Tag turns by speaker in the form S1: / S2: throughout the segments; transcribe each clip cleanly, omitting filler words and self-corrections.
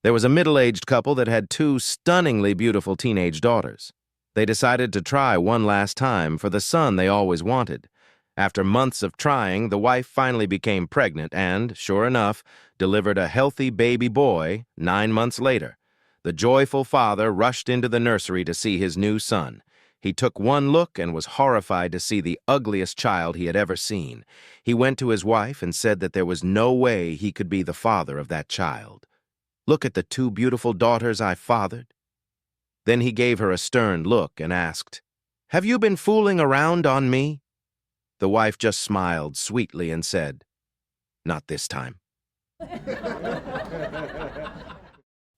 S1: There was a middle-aged couple that had two stunningly beautiful teenage daughters. They decided to try one last time for the son they always wanted. After months of trying, the wife finally became pregnant and, sure enough, delivered a healthy baby boy 9 months later. The joyful father rushed into the nursery to see his new son. He took one look and was horrified to see the ugliest child he had ever seen. He went to his wife and said that there was no way he could be the father of that child. "Look at the two beautiful daughters I fathered." Then he gave her a stern look and asked, "Have you been fooling around on me?" The wife just smiled sweetly and said, "Not this time."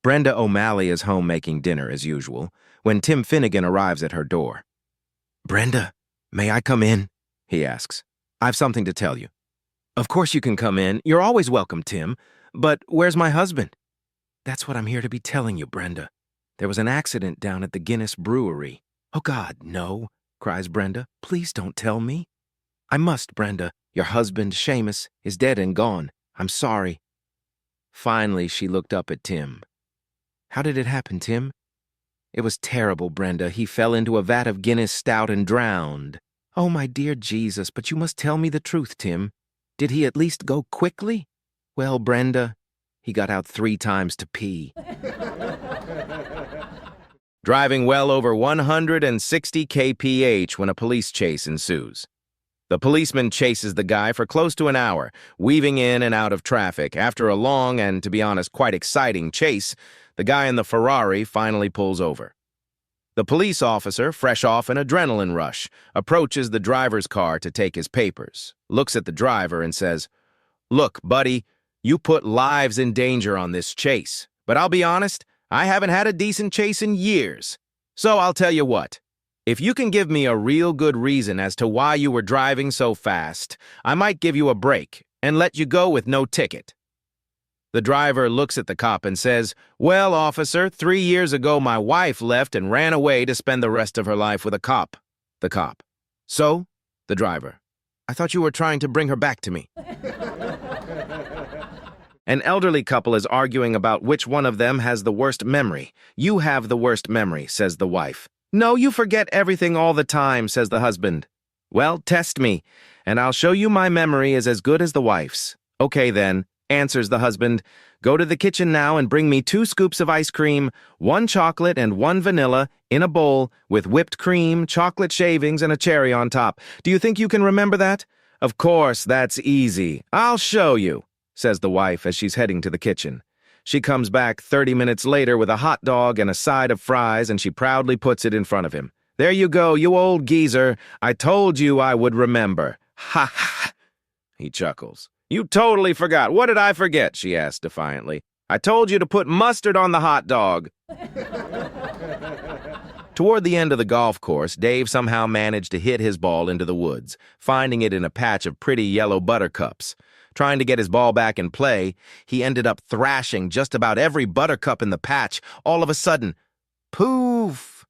S1: Brenda O'Malley is home making dinner as usual when Tim Finnegan arrives at her door. "Brenda, may I come in?" he asks. "I've something to tell you." "Of course you can come in. You're always welcome, Tim. But where's my husband?" "That's what I'm here to be telling you, Brenda. There was an accident down at the Guinness Brewery." "Oh, God, no," cries Brenda. "Please don't tell me." "I must, Brenda. Your husband, Seamus, is dead and gone. I'm sorry." Finally, she looked up at Tim. "How did it happen, Tim?" "It was terrible, Brenda. He fell into a vat of Guinness stout and drowned." "Oh, my dear Jesus, but you must tell me the truth, Tim. Did he at least go quickly?" "Well, Brenda, he got out 3 times to pee." Driving well over 160 kph when a police chase ensues. The policeman chases the guy for close to an hour, weaving in and out of traffic. After a long and, to be honest, quite exciting chase, the guy in the Ferrari finally pulls over. The police officer, fresh off an adrenaline rush, approaches the driver's car to take his papers, looks at the driver and says, "Look, buddy, you put lives in danger on this chase, but I'll be honest, I haven't had a decent chase in years. So I'll tell you what. If you can give me a real good reason as to why you were driving so fast, I might give you a break and let you go with no ticket." The driver looks at the cop and says, "Well, officer, 3 years ago my wife left and ran away to spend the rest of her life with a cop." The cop. "So?" The driver. "I thought you were trying to bring her back to me." An elderly couple is arguing about which one of them has the worst memory. "You have the worst memory," says the wife. "No, you forget everything all the time," says the husband. "Well, test me, and I'll show you my memory is as good as the wife's." "Okay, then," answers the husband. "Go to the kitchen now and bring me 2 scoops of ice cream, 1 chocolate and 1 vanilla, in a bowl, with whipped cream, chocolate shavings, and a cherry on top. Do you think you can remember that?" "Of course, that's easy. I'll show you," says the wife as she's heading to the kitchen. She comes back 30 minutes later with a hot dog and a side of fries, and she proudly puts it in front of him. "There you go, you old geezer. I told you I would remember." "Ha ha!" He chuckles. "You totally forgot. What did I forget?" she asks defiantly. "I told you to put mustard on the hot dog." Toward the end of the golf course, Dave somehow managed to hit his ball into the woods, finding it in a patch of pretty yellow buttercups. Trying to get his ball back in play, he ended up thrashing just about every buttercup in the patch. All of a sudden, poof!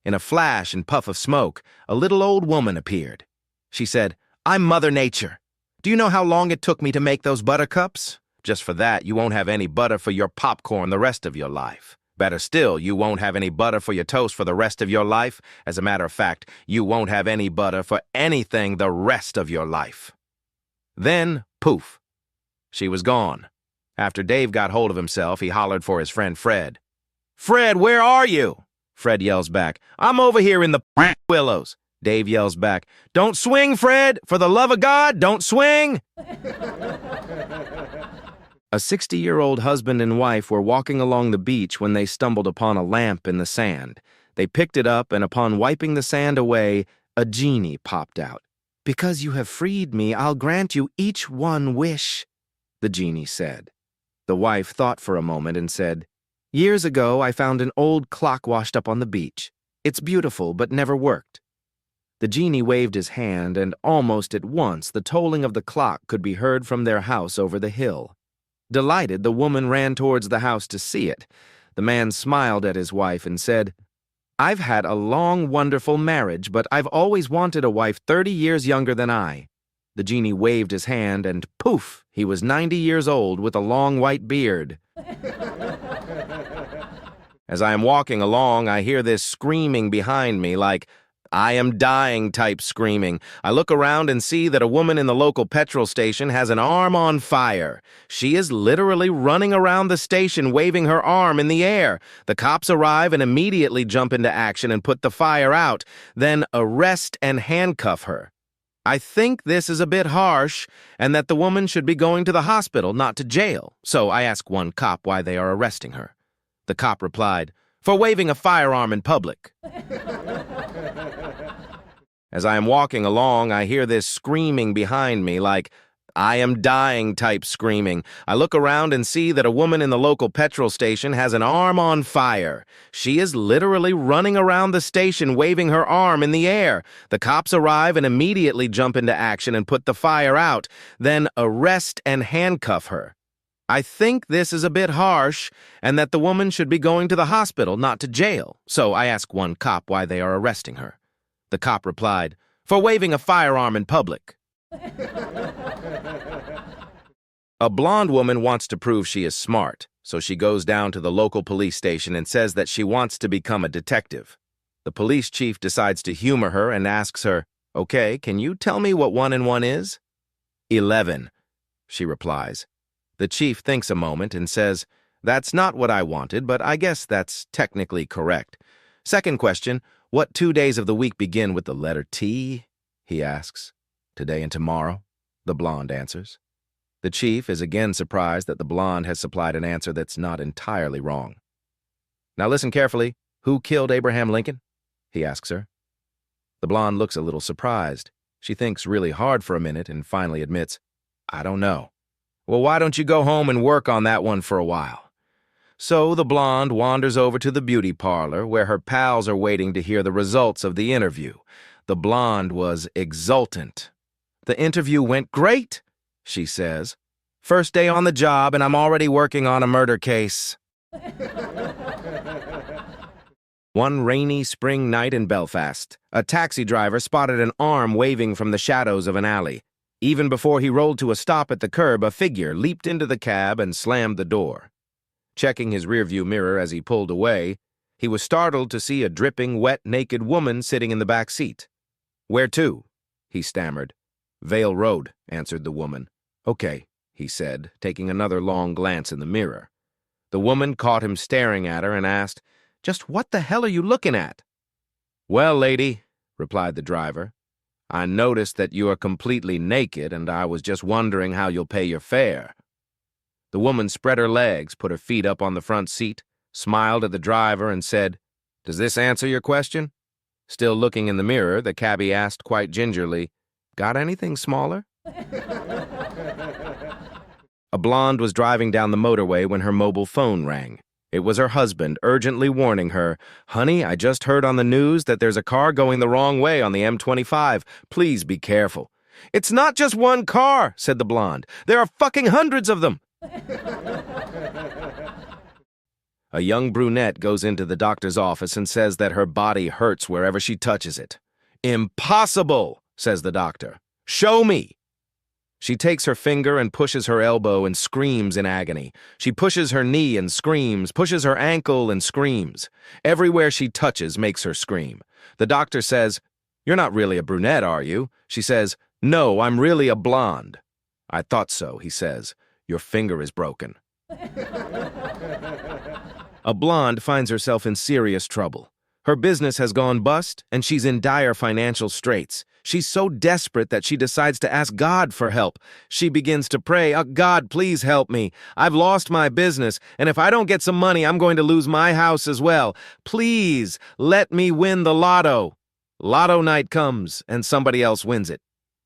S1: In a flash and puff of smoke, a little old woman appeared. She said, "I'm Mother Nature. Do you know how long it took me to make those buttercups? Just for that, you won't have any butter for your popcorn the rest of your life. Better still, you won't have any butter for your toast for the rest of your life. As a matter of fact, you won't have any butter for anything the rest of your life." Then, poof, she was gone. After Dave got hold of himself, he hollered for his friend Fred. "Fred, where are you?" Fred yells back, "I'm over here in the willows." Dave yells back, "Don't swing, Fred! For the love of God, don't swing!" A 60-year-old husband and wife were walking along the beach when they stumbled upon a lamp in the sand. They picked it up, and upon wiping the sand away, a genie popped out. "Because you have freed me, I'll grant you each one wish," the genie said. The wife thought for a moment and said, "Years ago, I found an old clock washed up on the beach. It's beautiful, but never worked." The genie waved his hand, and almost at once the tolling of the clock could be heard from their house over the hill. Delighted, the woman ran towards the house to see it. The man smiled at his wife and said, "I've had a long, wonderful marriage, but I've always wanted a wife 30 years younger than I." The genie waved his hand, and poof, he was 90 years old with a long white beard. As I am walking along, I hear this screaming behind me, like, "I am dying" type screaming. I look around and see that a woman in the local petrol station has an arm on fire. She is literally running around the station waving her arm in the air. The cops arrive and immediately jump into action and put the fire out, then arrest and handcuff her. I think this is a bit harsh and that the woman should be going to the hospital, not to jail. So I ask one cop why they are arresting her. The cop replied, "For waving a firearm in public." As I am walking along, I hear this screaming behind me, like, "I am dying" type screaming. I look around and see that a woman in the local petrol station has an arm on fire. She is literally running around the station waving her arm in the air. The cops arrive and immediately jump into action and put the fire out, then arrest and handcuff her. I think this is a bit harsh and that the woman should be going to the hospital, not to jail. So I ask one cop why they are arresting her. The cop replied, "For waving a firearm in public." A blonde woman wants to prove she is smart, so she goes down to the local police station and says that she wants to become a detective. The police chief decides to humor her and asks her, "Okay, can you tell me what 1 and 1 is?" 11, she replies. The chief thinks a moment and says, "That's not what I wanted, but I guess that's technically correct. Second question, what 2 days of the week begin with the letter T?" he asks. "Today and tomorrow," the blonde answers. The chief is again surprised that the blonde has supplied an answer that's not entirely wrong. "Now listen carefully. Who killed Abraham Lincoln?" he asks her. The blonde looks a little surprised. She thinks really hard for a minute and finally admits, "I don't know." "Well, why don't you go home and work on that one for a while?" So the blonde wanders over to the beauty parlor where her pals are waiting to hear the results of the interview. The blonde was exultant. "The interview went great," she says. "First day on the job and I'm already working on a murder case." One rainy spring night in Belfast, a taxi driver spotted an arm waving from the shadows of an alley. Even before he rolled to a stop at the curb, a figure leaped into the cab and slammed the door. Checking his rearview mirror as he pulled away, he was startled to see a dripping, wet, naked woman sitting in the back seat. "Where to?" he stammered. "Vale Road," answered the woman. "Okay," he said, taking another long glance in the mirror. The woman caught him staring at her and asked, "Just what the hell are you looking at?" "Well, lady," replied the driver, "I noticed that you are completely naked, and I was just wondering how you'll pay your fare." The woman spread her legs, put her feet up on the front seat, smiled at the driver, and said, "Does this answer your question?" Still looking in the mirror, the cabbie asked quite gingerly, "Got anything smaller?" A blonde was driving down the motorway when her mobile phone rang. It was her husband urgently warning her, "Honey, I just heard on the news that there's a car going the wrong way on the M25. Please be careful." "It's not just one car," said the blonde. "There are fucking hundreds of them." A young brunette goes into the doctor's office and says that her body hurts wherever she touches it. "Impossible," says the doctor. "Show me." She takes her finger and pushes her elbow and screams in agony. She pushes her knee and screams, pushes her ankle and screams. Everywhere she touches makes her scream. The doctor says, "You're not really a brunette, are you?" She says, "No, I'm really a blonde." "I thought so," he says. "Your finger is broken." A blonde finds herself in serious trouble. Her business has gone bust, and she's in dire financial straits. She's so desperate that she decides to ask God for help. She begins to pray, "God, please help me. I've lost my business, and if I don't get some money, I'm going to lose my house as well. Please, let me win the lotto." Lotto night comes, and somebody else wins it.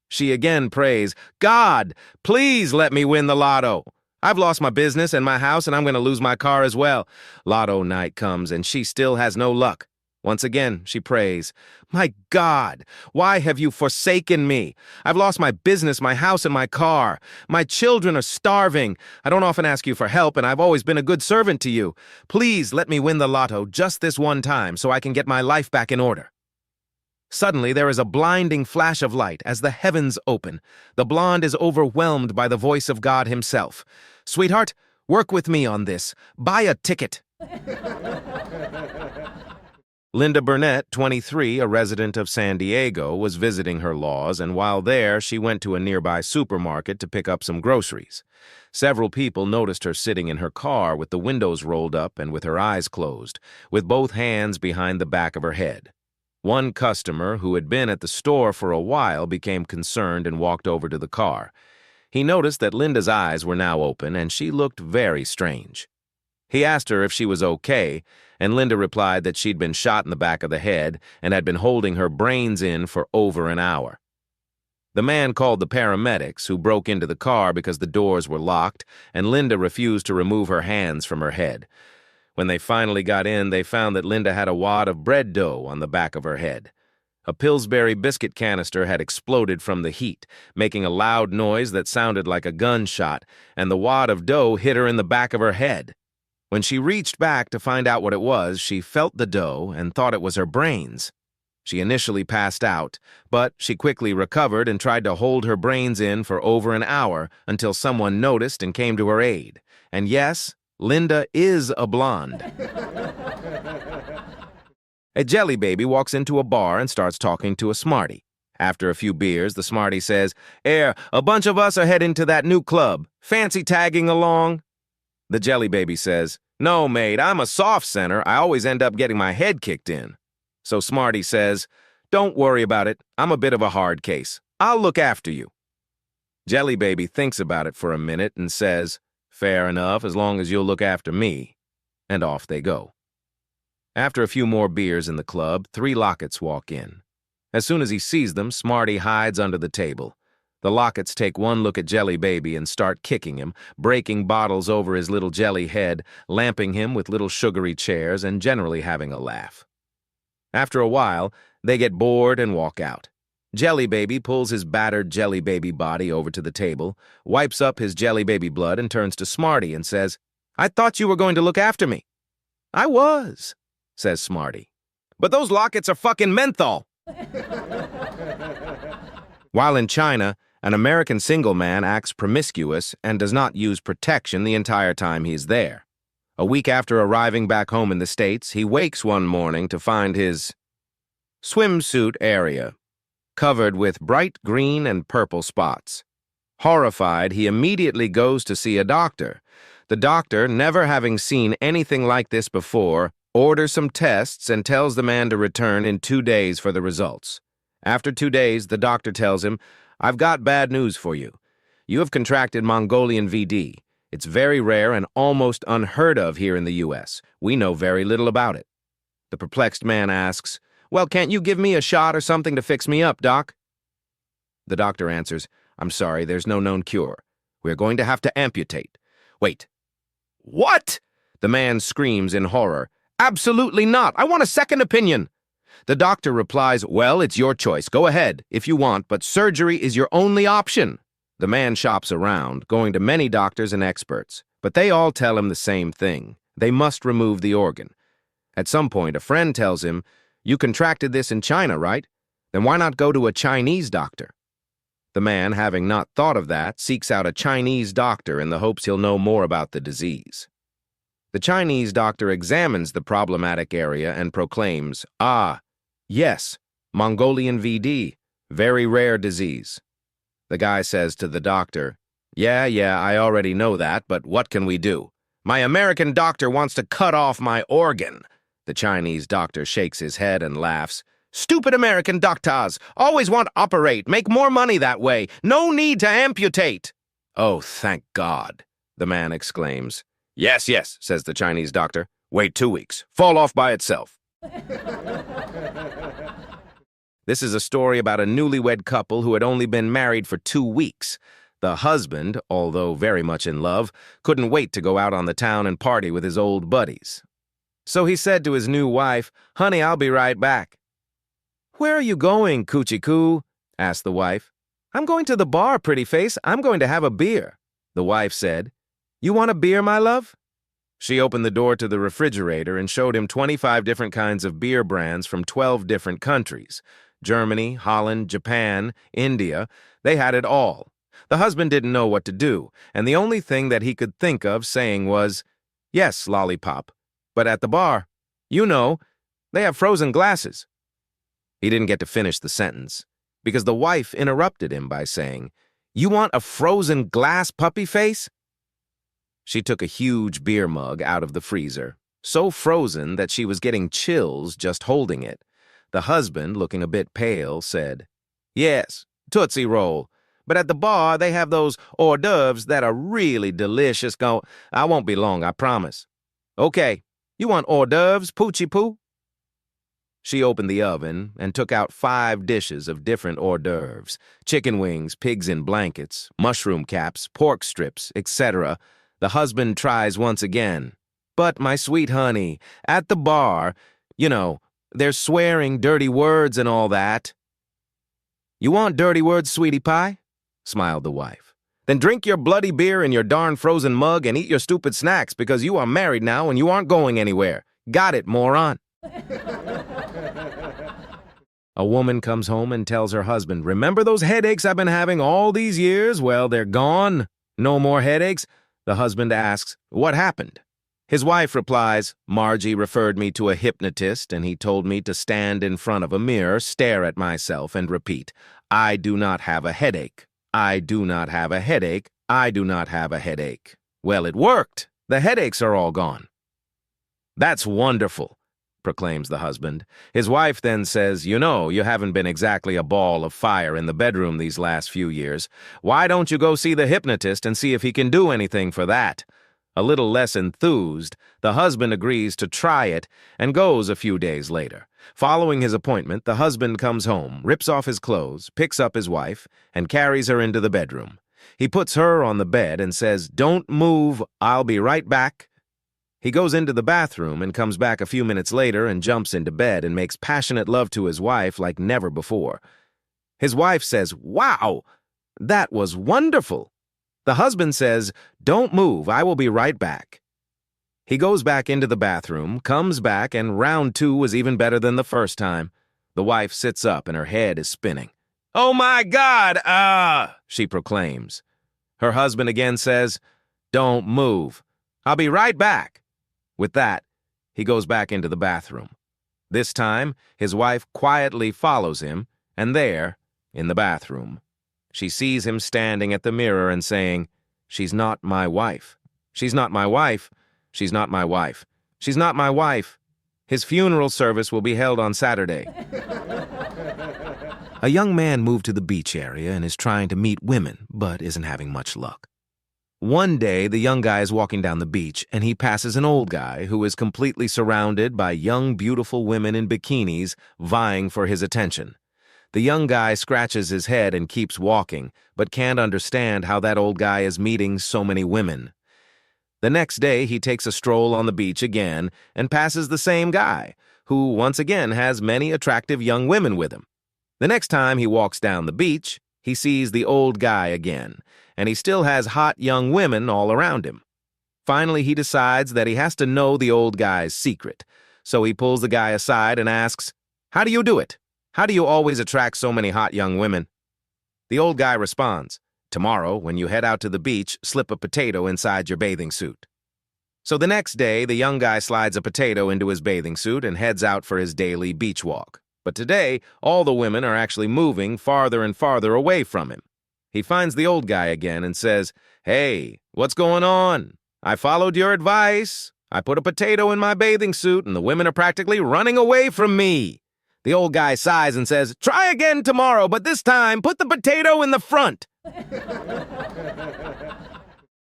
S1: She again prays, "God, please let me win the lotto. I've lost my business and my house, and I'm going to lose my car as well." Lotto night comes, and she still has no luck. Once again, she prays, "My God, why have you forsaken me? I've lost my business, my house, and my car. My children are starving. I don't often ask you for help, and I've always been a good servant to you. Please let me win the lotto just this one time so I can get my life back in order." Suddenly, there is a blinding flash of light as the heavens open. The blonde is overwhelmed by the voice of God himself. "Sweetheart, work with me on this. Buy a ticket." Linda Brunette, 23, a resident of San Diego, was visiting her laws, and while there, she went to a nearby supermarket to pick up some groceries. Several people noticed her sitting in her car with the windows rolled up and with her eyes closed, with both hands behind the back of her head. One customer, who had been at the store for a while, became concerned and walked over to the car. He noticed that Linda's eyes were now open, and she looked very strange. He asked her if she was okay, and Linda replied that she'd been shot in the back of the head and had been holding her brains in for over an hour. The man called the paramedics, who broke into the car because the doors were locked, and Linda refused to remove her hands from her head. When they finally got in, they found that Linda had a wad of bread dough on the back of her head. A Pillsbury biscuit canister had exploded from the heat, making a loud noise that sounded like a gunshot, and the wad of dough hit her in the back of her head. When she reached back to find out what it was, she felt the dough and thought it was her brains. She initially passed out, but she quickly recovered and tried to hold her brains in for over an hour until someone noticed and came to her aid. And yes, Linda is a blonde. A jelly baby walks into a bar and starts talking to a smarty. After a few beers, the smarty says, a bunch of us are heading to that new club. Fancy tagging along?" The jelly baby says, "No, mate, I'm a soft center. I always end up getting my head kicked in." So Smarty says, "Don't worry about it. I'm a bit of a hard case. I'll look after you." Jelly baby thinks about it for a minute and says, "Fair enough, as long as you'll look after me." And off they go. After a few more beers in the club, 3 Lockets walk in. As soon as he sees them, Smarty hides under the table. The Lockets take one look at Jelly Baby and start kicking him, breaking bottles over his little jelly head, lamping him with little sugary chairs, and generally having a laugh. After a while, they get bored and walk out. Jelly Baby pulls his battered Jelly Baby body over to the table, wipes up his Jelly Baby blood, and turns to Smarty and says, "I thought you were going to look after me." "I was," says Smarty. "But those Lockets are fucking menthol." While in China, an American single man acts promiscuous and does not use protection the entire time he's there. A week after arriving back home in the States, he wakes one morning to find his swimsuit area covered with bright green and purple spots. Horrified, he immediately goes to see a doctor. The doctor, never having seen anything like this before, orders some tests and tells the man to return in 2 days for the results. After 2 days, the doctor tells him, "I've got bad news for you. You have contracted Mongolian VD. It's very rare and almost unheard of here in the U.S. We know very little about it." The perplexed man asks, "Well, can't you give me a shot or something to fix me up, Doc?" The doctor answers, "I'm sorry, there's no known cure. We're going to have to amputate." "Wait. What?" The man screams in horror. "Absolutely not. I want a second opinion." The doctor replies, "Well, it's your choice. Go ahead if you want, but surgery is your only option." The man shops around, going to many doctors and experts, but they all tell him the same thing. They must remove the organ. At some point, a friend tells him, "You contracted this in China, right? Then why not go to a Chinese doctor?" The man, having not thought of that, seeks out a Chinese doctor in the hopes he'll know more about the disease. The Chinese doctor examines the problematic area and proclaims, "Yes, Mongolian VD, very rare disease." The guy says to the doctor, Yeah, I already know that, but what can we do?" "My American doctor wants to cut off my organ." The Chinese doctor shakes his head and laughs. "Stupid American doctors always want to operate, make more money that way. No need to amputate." "Oh, thank God," the man exclaims. Yes, says the Chinese doctor. "Wait 2 weeks. Fall off by itself." This is a story about a newlywed couple who had only been married for 2 weeks. The husband, although very much in love, couldn't wait to go out on the town and party with his old buddies. So he said to his new wife, "Honey, I'll be right back." "Where are you going, Coochie-Coo?" asked the wife. "I'm going to the bar, pretty face. I'm going to have a beer." The wife said, "You want a beer, my love?" She opened the door to the refrigerator and showed him 25 different kinds of beer brands from 12 different countries. Germany, Holland, Japan, India. They had it all. The husband didn't know what to do, and the only thing that he could think of saying was, "Yes, lollipop, but at the bar. You know, they have frozen glasses." He didn't get to finish the sentence, because the wife interrupted him by saying, "You want a frozen glass puppy face?" She took a huge beer mug out of the freezer, so frozen that she was getting chills just holding it. The husband, looking a bit pale, said, "Yes, Tootsie Roll. But at the bar, they have those hors d'oeuvres that are really delicious. I won't be long, I promise." "Okay, you want hors d'oeuvres, Poochie Poo?" She opened the oven and took out 5 dishes of different hors d'oeuvres: chicken wings, pigs in blankets, mushroom caps, pork strips, etc. The husband tries once again. "But, my sweet honey, at the bar, you know, they're swearing dirty words and all that." "You want dirty words, sweetie pie?" smiled the wife. "Then drink your bloody beer in your darn frozen mug and eat your stupid snacks, because you are married now and you aren't going anywhere. Got it, moron?" A woman comes home and tells her husband, "Remember those headaches I've been having all these years? Well, they're gone. No more headaches." The husband asks, "What happened?" His wife replies, "Margie referred me to a hypnotist, and he told me to stand in front of a mirror, stare at myself, and repeat, 'I do not have a headache. I do not have a headache. I do not have a headache.' Well, it worked. The headaches are all gone." "That's wonderful," proclaims the husband. His wife then says, "You know, you haven't been exactly a ball of fire in the bedroom these last few years. Why don't you go see the hypnotist and see if he can do anything for that?" A little less enthused, the husband agrees to try it and goes a few days later. Following his appointment, the husband comes home, rips off his clothes, picks up his wife, and carries her into the bedroom. He puts her on the bed and says, "Don't move, I'll be right back." He goes into the bathroom and comes back a few minutes later and jumps into bed and makes passionate love to his wife like never before. His wife says, "Wow, that was wonderful." The husband says, "Don't move, I will be right back." He goes back into the bathroom, comes back, and round 2 was even better than the first time. The wife sits up and her head is spinning. "Oh my God, she proclaims. Her husband again says, "Don't move, I'll be right back." With that, he goes back into the bathroom. This time, his wife quietly follows him, and there, in the bathroom, she sees him standing at the mirror and saying, "She's not my wife. She's not my wife. She's not my wife. She's not my wife." His funeral service will be held on Saturday. A young man moved to the beach area and is trying to meet women, but isn't having much luck. One day, the young guy is walking down the beach, and he passes an old guy who is completely surrounded by young, beautiful women in bikinis vying for his attention. The young guy scratches his head and keeps walking, but can't understand how that old guy is meeting so many women. The next day, he takes a stroll on the beach again and passes the same guy, who once again has many attractive young women with him. The next time he walks down the beach, he sees the old guy again, and he still has hot young women all around him. Finally, he decides that he has to know the old guy's secret, so he pulls the guy aside and asks, "How do you do it? How do you always attract so many hot young women?" The old guy responds, "Tomorrow, when you head out to the beach, slip a potato inside your bathing suit." So the next day, the young guy slides a potato into his bathing suit and heads out for his daily beach walk. But today, all the women are actually moving farther and farther away from him. He finds the old guy again and says, "Hey, what's going on? I followed your advice. I put a potato in my bathing suit and the women are practically running away from me." The old guy sighs and says, "Try again tomorrow, but this time put the potato in the front."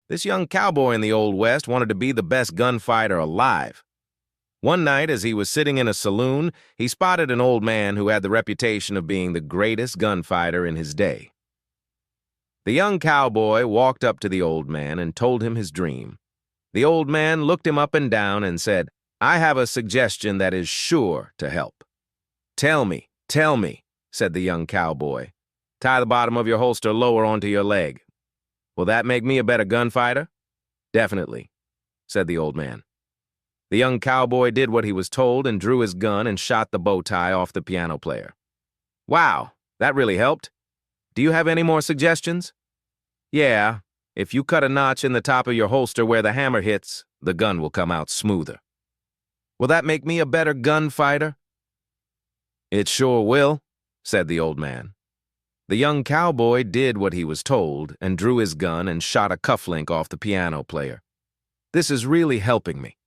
S1: This young cowboy in the Old West wanted to be the best gunfighter alive. One night, as he was sitting in a saloon, he spotted an old man who had the reputation of being the greatest gunfighter in his day. The young cowboy walked up to the old man and told him his dream. The old man looked him up and down and said, "I have a suggestion that is sure to help." Tell me," said the young cowboy. "Tie the bottom of your holster lower onto your leg. Will that make me a better gunfighter?" "Definitely," said the old man. The young cowboy did what he was told and drew his gun and shot the bow tie off the piano player. Wow, that really helped. Do you have any more suggestions? Yeah, if you cut a notch in the top of your holster where the hammer hits, the gun will come out smoother. Will that make me a better gunfighter? It sure will, said the old man. The young cowboy did what he was told and drew his gun and shot a cufflink off the piano player. This is really helping me.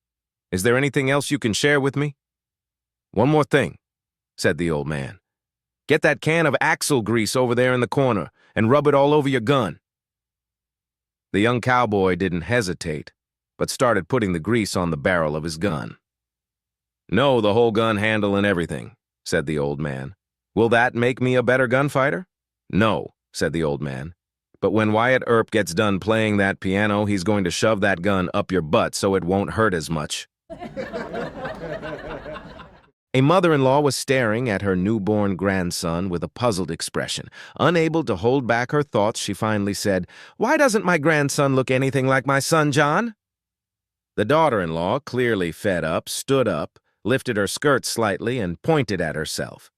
S1: Is there anything else you can share with me? One more thing, said the old man. Get that can of axle grease over there in the corner and rub it all over your gun. The young cowboy didn't hesitate, but started putting the grease on the barrel of his gun. No, the whole gun handle and everything, said the old man. Will that make me a better gunfighter? No, said the old man. But when Wyatt Earp gets done playing that piano, he's going to shove that gun up your butt so it won't hurt as much. A mother-in-law was staring at her newborn grandson with a puzzled expression. Unable to hold back her thoughts, she finally said, "Why doesn't my grandson look anything like my son, John?" The daughter-in-law, clearly fed up, stood up, lifted her skirt slightly, and pointed at herself.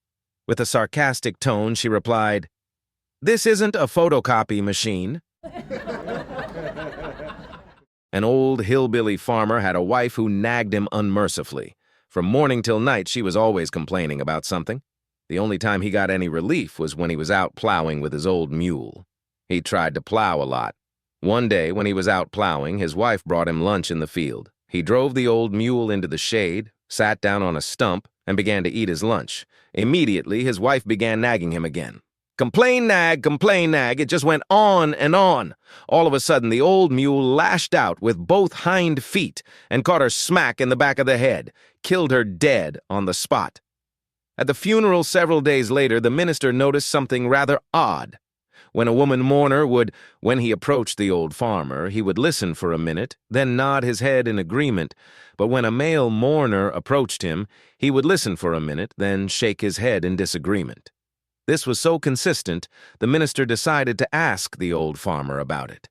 S1: With a sarcastic tone, she replied, "This isn't a photocopy machine." An old hillbilly farmer had a wife who nagged him unmercifully. From morning till night, she was always complaining about something. The only time he got any relief was when he was out plowing with his old mule. He tried to plow a lot. One day, when he was out plowing, his wife brought him lunch in the field. He drove the old mule into the shade, sat down on a stump, and began to eat his lunch. Immediately, his wife began nagging him again. Complain, nag, it just went on and on. All of a sudden, the old mule lashed out with both hind feet and caught her smack in the back of the head, killed her dead on the spot. At the funeral several days later, the minister noticed something rather odd. When a woman mourner when he approached the old farmer, he would listen for a minute, then nod his head in agreement. But when a male mourner approached him, he would listen for a minute, then shake his head in disagreement. This was so consistent, the minister decided to ask the old farmer about it.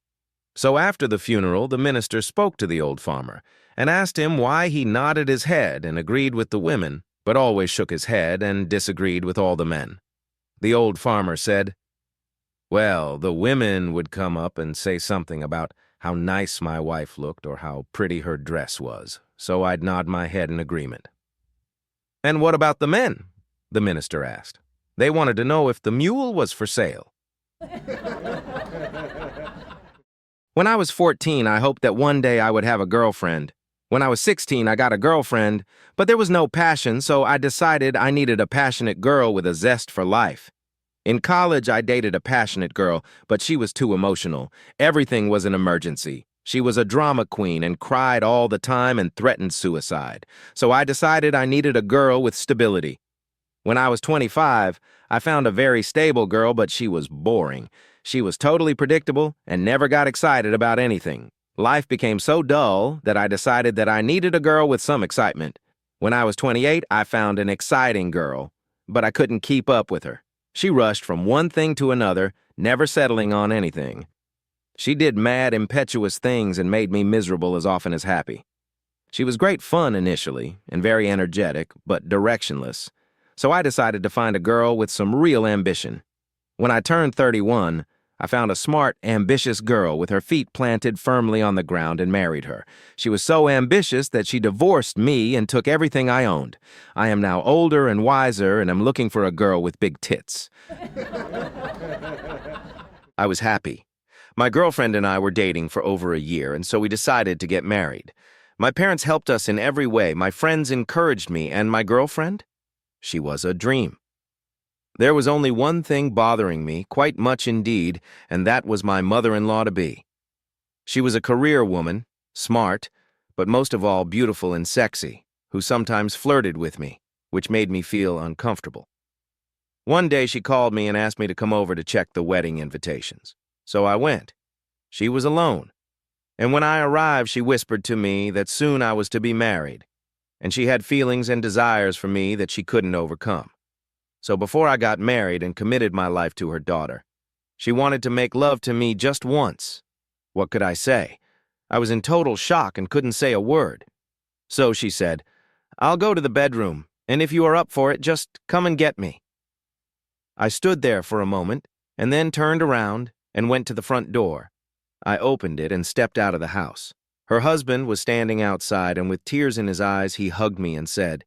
S1: So after the funeral, the minister spoke to the old farmer and asked him why he nodded his head and agreed with the women, but always shook his head and disagreed with all the men. The old farmer said, "Well, the women would come up and say something about how nice my wife looked or how pretty her dress was, so I'd nod my head in agreement." "And what about the men?" the minister asked. They wanted to know if the mule was for sale. When I was 14, I hoped that one day I would have a girlfriend. When I was 16, I got a girlfriend, but there was no passion, so I decided I needed a passionate girl with a zest for life. In college, I dated a passionate girl, but she was too emotional. Everything was an emergency. She was a drama queen and cried all the time and threatened suicide. So I decided I needed a girl with stability. When I was 25, I found a very stable girl, but she was boring. She was totally predictable and never got excited about anything. Life became so dull that I decided that I needed a girl with some excitement. When I was 28, I found an exciting girl, but I couldn't keep up with her. She rushed from one thing to another, never settling on anything. She did mad, impetuous things and made me miserable as often as happy. She was great fun initially and very energetic, but directionless. So I decided to find a girl with some real ambition. When I turned 31, I found a smart, ambitious girl with her feet planted firmly on the ground and married her. She was so ambitious that she divorced me and took everything I owned. I am now older and wiser and am looking for a girl with big tits. I was happy. My girlfriend and I were dating for over a year, and so we decided to get married. My parents helped us in every way. My friends encouraged me, and my girlfriend? She was a dream. There was only one thing bothering me, quite much indeed, and that was my mother-in-law-to-be. She was a career woman, smart, but most of all beautiful and sexy, who sometimes flirted with me, which made me feel uncomfortable. One day she called me and asked me to come over to check the wedding invitations. So I went. She was alone, and when I arrived she whispered to me that soon I was to be married, and she had feelings and desires for me that she couldn't overcome. So before I got married and committed my life to her daughter, she wanted to make love to me just once. What could I say? I was in total shock and couldn't say a word. So she said, "I'll go to the bedroom, and if you are up for it, just come and get me." I stood there for a moment, and then turned around and went to the front door. I opened it and stepped out of the house. Her husband was standing outside, and with tears in his eyes, he hugged me and said,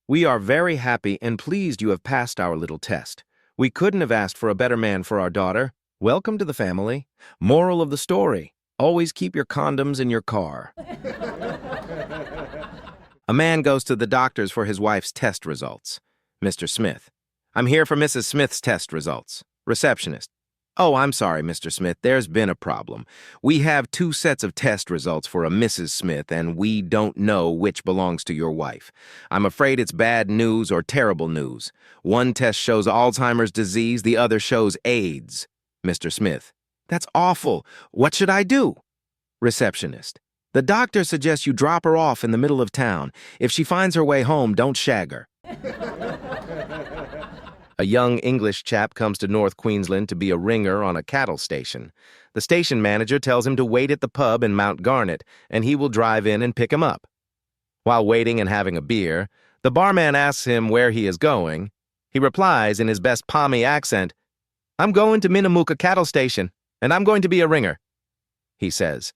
S1: "We are very happy and pleased you have passed our little test. We couldn't have asked for a better man for our daughter. Welcome to the family. Moral of the story, always keep your condoms in your car." A man goes to the doctor's for his wife's test results. Mr. Smith: "I'm here for Mrs. Smith's test results." Receptionist: "Oh, I'm sorry, Mr. Smith, there's been a problem. We have 2 sets of test results for a Mrs. Smith, and we don't know which belongs to your wife. I'm afraid it's bad news or terrible news. One test shows Alzheimer's disease, the other shows AIDS." Mr. Smith: "That's awful. What should I do?" Receptionist: "The doctor suggests you drop her off in the middle of town. If she finds her way home, don't shag her." A young English chap comes to North Queensland to be a ringer on a cattle station. The station manager tells him to wait at the pub in Mount Garnet, and he will drive in and pick him up. While waiting and having a beer, the barman asks him where he is going. He replies in his best Pommy accent, "I'm going to Minamooka cattle station, and I'm going to be a ringer," he says.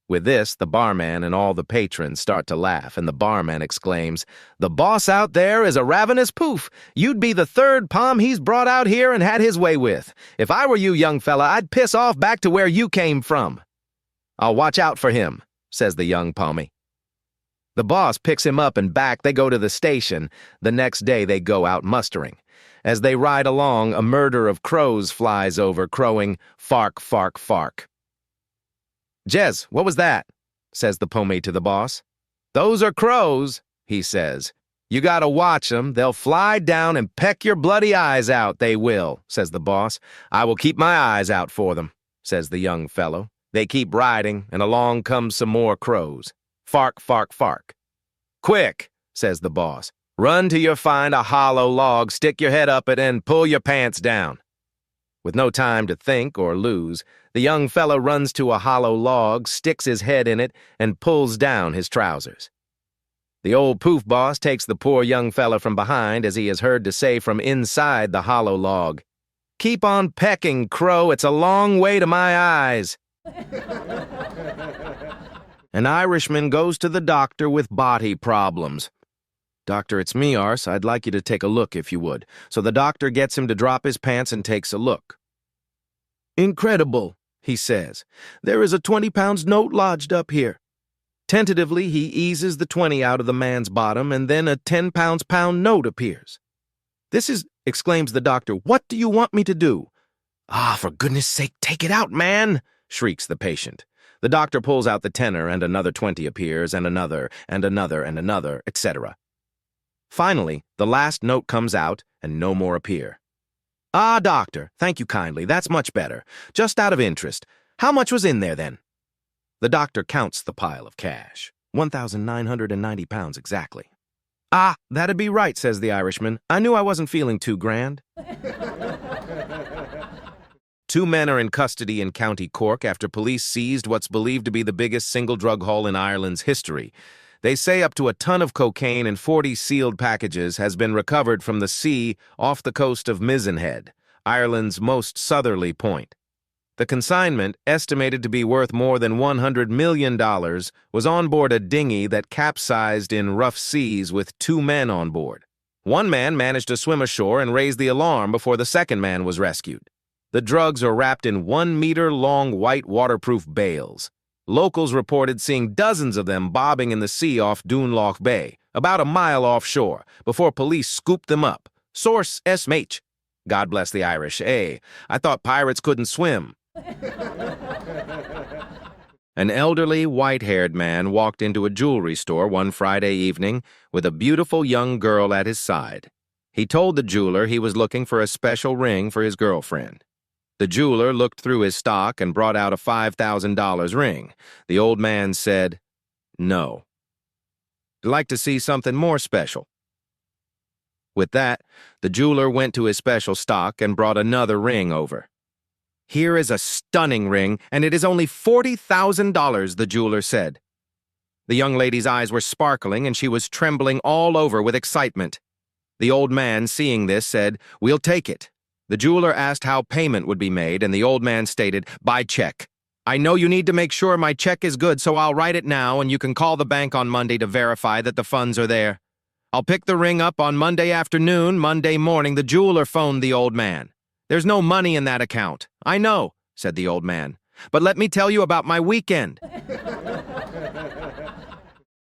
S1: With this, the barman and all the patrons start to laugh, and the barman exclaims, "The boss out there is a ravenous poof. You'd be the 3rd Pom he's brought out here and had his way with. If I were you, young fella, I'd piss off back to where you came from." "I'll watch out for him," says the young Pommy. The boss picks him up, and back they go to the station. The next day they go out mustering. As they ride along, a murder of crows flies over, crowing, "Fark, fark, fark." "Jez, what was that?" says the Pommy to the boss. "Those are crows," he says. "You gotta watch 'em. They'll fly down and peck your bloody eyes out, they will," says the boss. "I will keep my eyes out for them," says the young fellow. They keep riding, and along comes some more crows. "Fark, fark, fark." "Quick," says the boss. "Run till you find a hollow log, stick your head up it, and pull your pants down." With no time to think or lose, the young fellow runs to a hollow log, sticks his head in it, and pulls down his trousers. The old poof boss takes the poor young fellow from behind as he is heard to say from inside the hollow log, "Keep on pecking, crow, it's a long way to my eyes." An Irishman goes to the doctor with body problems. "Doctor, it's me, arse. I'd like you to take a look, if you would." So the doctor gets him to drop his pants and takes a look. "Incredible," he says. "There is a 20 pounds note lodged up here." Tentatively, he eases the 20 out of the man's bottom, and then a 10 pound note appears. "This is," exclaims the doctor. "What do you want me to do?" "Ah, for goodness sake, take it out, man," shrieks the patient. The doctor pulls out the tenner, and another 20 appears, and another, and another, and another, etc. Finally, the last note comes out, and no more appear. "Ah, doctor, thank you kindly, that's much better. Just out of interest, how much was in there then?" The doctor counts the pile of cash. 1,990 pounds exactly. "Ah, that'd be right," says the Irishman. "I knew I wasn't feeling too grand." 2 men are in custody in County Cork after police seized what's believed to be the biggest single drug haul in Ireland's history. They say up to a ton of cocaine and 40 sealed packages has been recovered from the sea off the coast of Misenhead, Ireland's most southerly point. The consignment, estimated to be worth more than $100 million, was on board a dinghy that capsized in rough seas with 2 men on board. One man managed to swim ashore and raise the alarm before the second man was rescued. The drugs are wrapped in 1-meter-long white waterproof bales. Locals reported seeing dozens of them bobbing in the sea off Dunloch Bay, about a mile offshore, before police scooped them up. Source SMH. God bless the Irish, eh? I thought pirates couldn't swim. An elderly, white-haired man walked into a jewelry store one Friday evening with a beautiful young girl at his side. He told the jeweler he was looking for a special ring for his girlfriend. The jeweler looked through his stock and brought out a $5,000 ring. The old man said, "No. I'd like to see something more special." With that, the jeweler went to his special stock and brought another ring over. "Here is a stunning ring, and it is only $40,000, the jeweler said. The young lady's eyes were sparkling, and she was trembling all over with excitement. The old man, seeing this, said, "We'll take it. The jeweler asked how payment would be made, and the old man stated, "By check. I know you need to make sure my check is good, so I'll write it now, and you can call the bank on Monday to verify that the funds are there. I'll pick the ring up on Monday afternoon. Monday morning, the jeweler phoned the old man. There's no money in that account. I know, said the old man. But let me tell you about my weekend.